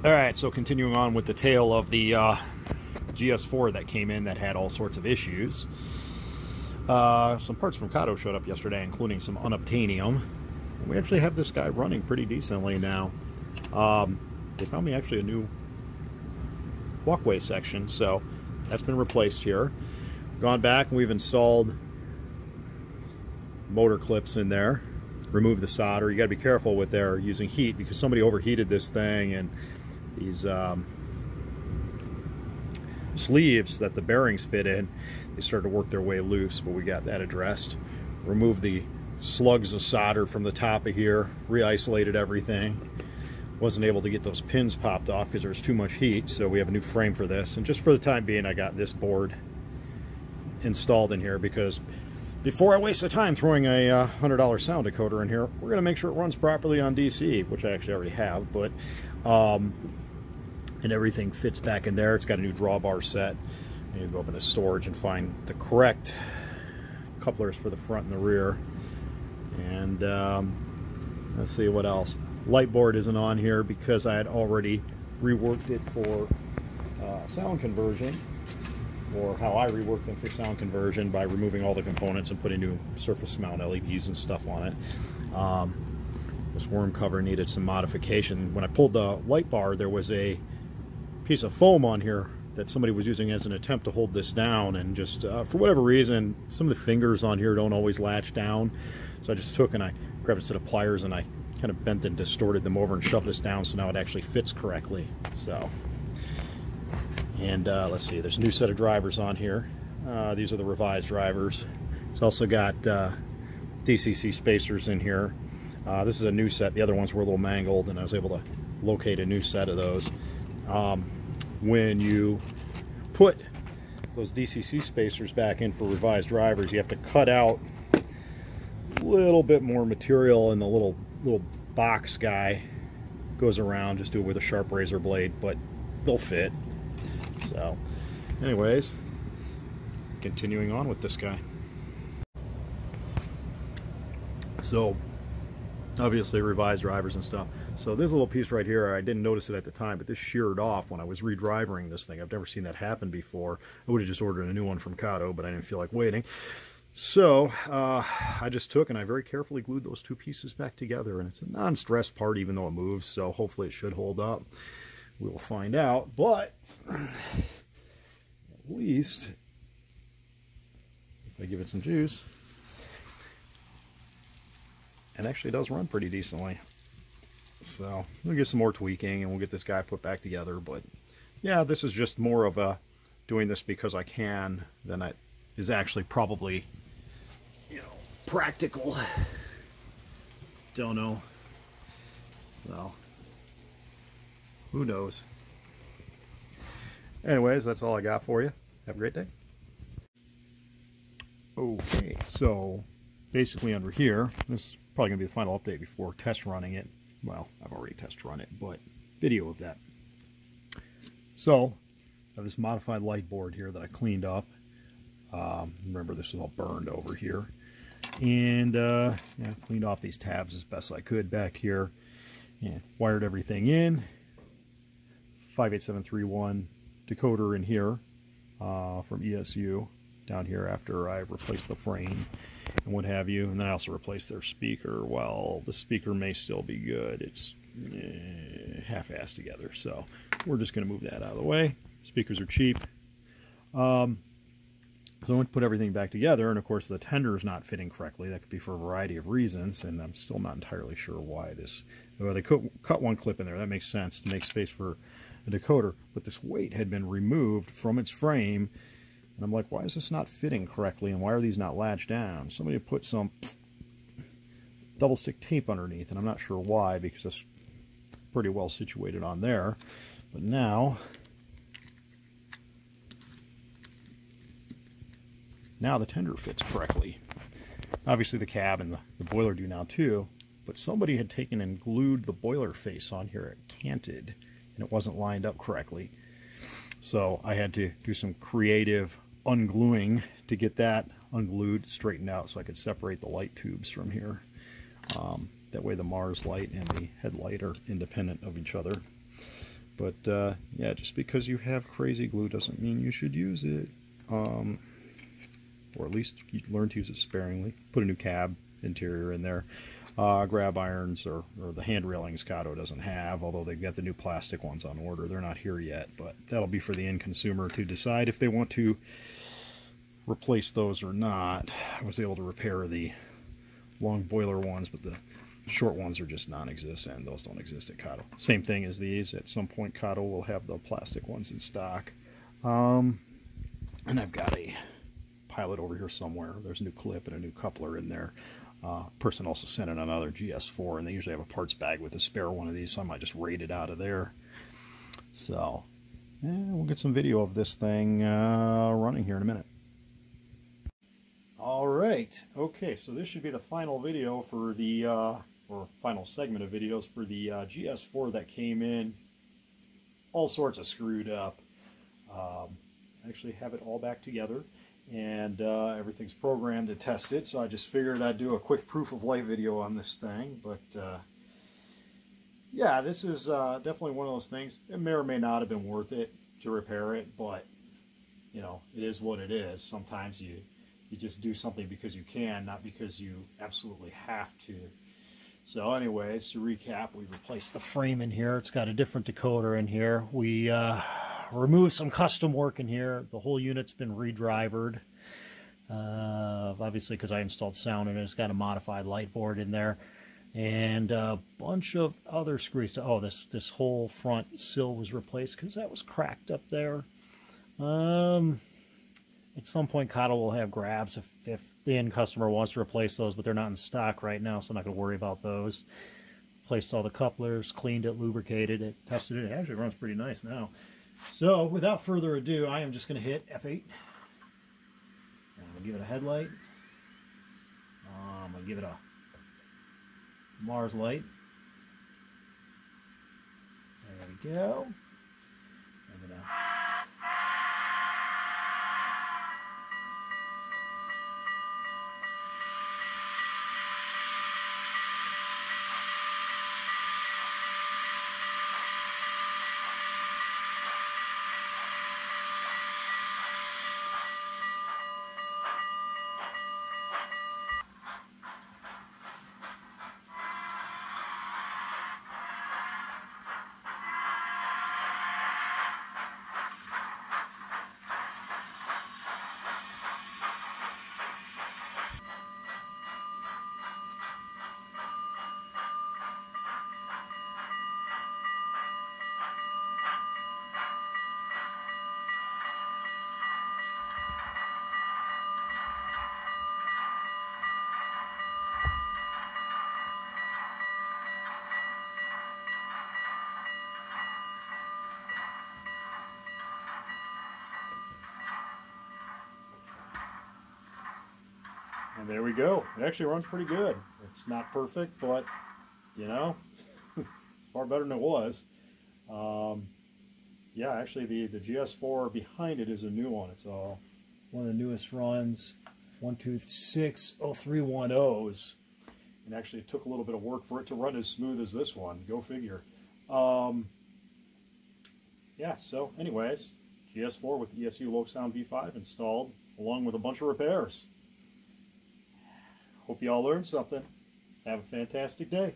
Alright, so continuing on with the tale of the GS4 that came in that had all sorts of issues. Some parts from Kato showed up yesterday, including some unobtainium. We actually have this guy running pretty decently now. They found me actually a new walkway section, so that's been replaced here. Gone back and we've installed motor clips in there. Remove the solder. You got to be careful with their using heat because somebody overheated this thing, and these sleeves that the bearings fit in, they started to work their way loose, but we got that addressed. Removed the slugs of solder from the top of here, re-isolated everything. Wasn't able to get those pins popped off because there was too much heat, so we have a new frame for this. And just for the time being, I got this board installed in here because before I waste the time throwing a $100 sound decoder in here, we're going to make sure it runs properly on DC, which I actually already have, but and everything fits back in there. It's got a new drawbar set. And you go up into storage and find the correct couplers for the front and the rear. And let's see what else. Light board isn't on here because I had already reworked it for sound conversion, or how I reworked them for sound conversion by removing all the components and putting new surface mount LEDs and stuff on it. This worm cover needed some modification. When I pulled the light bar, there was a piece of foam on here that somebody was using as an attempt to hold this down, and just for whatever reason, some of the fingers on here don't always latch down. So I just took and I grabbed a set of pliers and I kind of bent and distorted them over and shoved this down so now it actually fits correctly. So, and let's see, there's a new set of drivers on here. These are the revised drivers. It's also got Dcc Spacers in here. This is a new set. The other ones were a little mangled, and I was able to locate a new set of those. When you put those Dcc spacers back in for revised drivers, you have to cut out a little bit more material, and the little box guy goes around. Just do it with a sharp razor blade, but they'll fit. So anyways, continuing on with this guy. So obviously revised drivers and stuff. So this little piece right here, I didn't notice it at the time, but this sheared off when I was redrivering this thing. I've never seen that happen before. I would have just ordered a new one from Kato, but I didn't feel like waiting. So I just took and I very carefully glued those two pieces back together, and it's a non-stress part even though it moves, so hopefully it should hold up. We will find out, but at least if I give it some juice, it actually does run pretty decently. So we'll get some more tweaking and we'll get this guy put back together. But yeah, this is just more of a doing this because I can than it is actually probably, you know, practical. Don't know. So who knows? Anyways, that's all I got for you. Have a great day. Okay, so basically under here, this is probably going to be the final update before test running it. Well, I've already test run it, but video of that. So, I have this modified light board here that I cleaned up. Remember, this was all burned over here. And, yeah, cleaned off these tabs as best I could back here. And wired everything in. 58731 decoder in here from ESU down here after I replaced the frame and what have you. And then I also replaced their speaker. Well, the speaker may still be good. It's half-assed together, so we're just going to move that out of the way. Speakers are cheap. So I went to put everything back together, and of course the tender is not fitting correctly. That could be for a variety of reasons, and I'm still not entirely sure why this. Well, they cut one clip in there. That makes sense to make space for a decoder, but this weight had been removed from its frame. And I'm like, why is this not fitting correctly, and why are these not latched down? Somebody put some double stick tape underneath, and I'm not sure why, because it's pretty well situated on there. But now the tender fits correctly. Obviously the cab and the boiler do now too, but somebody had taken and glued the boiler face on here. It canted, and it wasn't lined up correctly. So I had to do some creative ungluing to get that unglued, straightened out, so I could separate the light tubes from here. That way the Mars light and the headlight are independent of each other. But yeah, just because you have crazy glue doesn't mean you should use it. Or at least you learn to use it sparingly. Put a new cab interior in there. Grab irons or the hand railings Kato doesn't have, although they've got the new plastic ones on order. They're not here yet, but that'll be for the end consumer to decide if they want to replace those or not. I was able to repair the long boiler ones, but the short ones are just non-existent. Those don't exist at Kato. Same thing as these. At some point Kato will have the plastic ones in stock. And I've got a pilot over here somewhere. There's a new clip and a new coupler in there. Person also sent in another GS4, and they usually have a parts bag with a spare one of these, so I might just raid it out of there. So yeah, we'll get some video of this thing running here in a minute. All right, okay, so this should be the final video for the or final segment of videos for the GS4 that came in all sorts of screwed up. I actually have it all back together, and everything's programmed to test it, so I just figured I'd do a quick proof of life video on this thing. But yeah, this is definitely one of those things. It may or may not have been worth it to repair it, but you know, it is what it is. Sometimes you just do something because you can, not because you absolutely have to. So anyways, to recap, we replaced the frame in here. It's got a different decoder in here. We removed some custom work in here. The whole unit's been redrivered. Obviously, because I installed sound in it, it's got a modified light board in there. And a bunch of other screws. Oh, this whole front sill was replaced because that was cracked up there. At some point, Kato will have grabs if the end customer wants to replace those, but they're not in stock right now, so I'm not going to worry about those. Replaced all the couplers, cleaned it, lubricated it, tested it. It actually runs pretty nice now. So, without further ado, I am just going to hit F8. And I'm going to give it a headlight. I'm going to give it a Mars light. There we go. I'm going to... And there we go. It actually runs pretty good. It's not perfect, but, you know, far better than it was. Yeah, actually the GS4 behind it is a new one. It's one of the newest runs, 126 0310s. And actually it took a little bit of work for it to run as smooth as this one. Go figure. Yeah, so anyways, GS4 with ESU Low Sound V5 installed, along with a bunch of repairs. Hope you all learned something. Have a fantastic day.